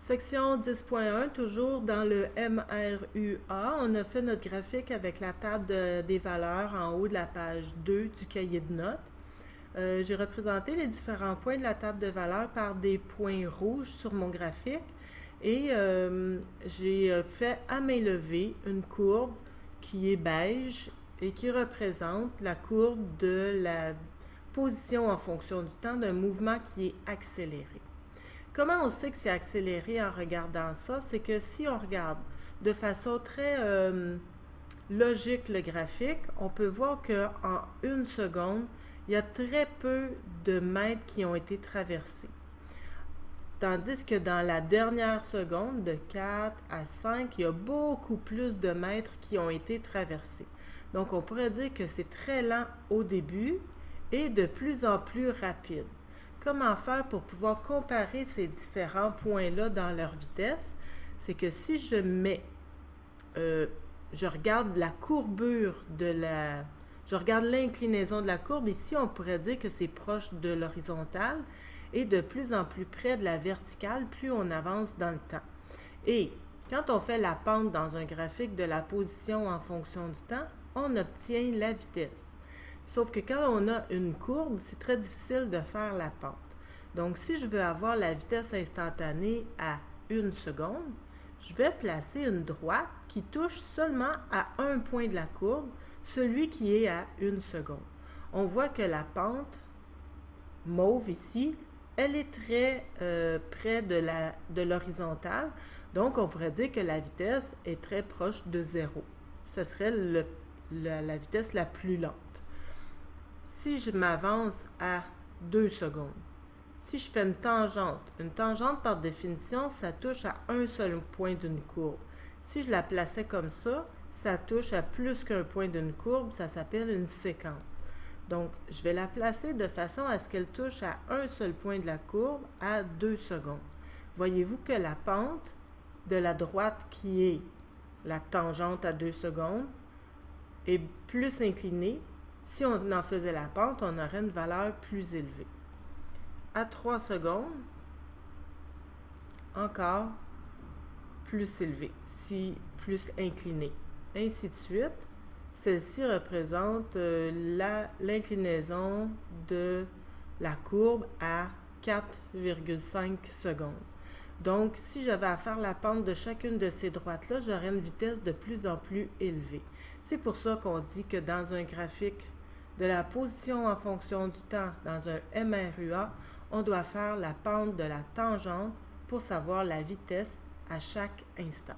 Section 10.1, toujours dans le MRUA, on a fait notre graphique avec la table des valeurs en haut de la page 2 du cahier de notes. J'ai représenté les différents points de la table de valeurs par des points rouges sur mon graphique et j'ai fait à main levée une courbe qui est beige et qui représente la courbe de la position en fonction du temps d'un mouvement qui est accéléré. Comment on sait que c'est accéléré en regardant ça? C'est que si on regarde de façon très logique le graphique, on peut voir qu'en une seconde, il y a très peu de mètres qui ont été traversés. Tandis que dans la dernière seconde, de 4 à 5, il y a beaucoup plus de mètres qui ont été traversés. Donc on pourrait dire que c'est très lent au début et de plus en plus rapide. Comment faire pour pouvoir comparer ces différents points-là dans leur vitesse? C'est que si je regarde la courbure je regarde l'inclinaison de la courbe, ici on pourrait dire que c'est proche de l'horizontale et de plus en plus près de la verticale, plus on avance dans le temps. Et quand on fait la pente dans un graphique de la position en fonction du temps, on obtient la vitesse. Sauf que quand on a une courbe, c'est très difficile de faire la pente. Donc, si je veux avoir la vitesse instantanée à 1 seconde, je vais placer une droite qui touche seulement à un point de la courbe, celui qui est à 1 seconde. On voit que la pente mauve ici, elle est très près de l'horizontale. Donc, on pourrait dire que la vitesse est très proche de 0. Ce serait la vitesse la plus lente. Si je m'avance à 2 secondes, si je fais une tangente par définition, ça touche à un seul point d'une courbe. Si je la plaçais comme ça touche à plus qu'un point d'une courbe, ça s'appelle une séquence. Donc, je vais la placer de façon à ce qu'elle touche à un seul point de la courbe à 2 secondes. Voyez-vous que la pente de la droite qui est la tangente à 2 secondes est plus inclinée. Si on en faisait la pente, on aurait une valeur plus élevée. À 3 secondes, encore plus élevé, si plus incliné. Ainsi de suite. Celle-ci représente l'inclinaison de la courbe à 4,5 secondes. Donc, si j'avais à faire la pente de chacune de ces droites-là, j'aurais une vitesse de plus en plus élevée. C'est pour ça qu'on dit que dans un graphique de la position en fonction du temps dans un MRUA, on doit faire la pente de la tangente pour savoir la vitesse à chaque instant.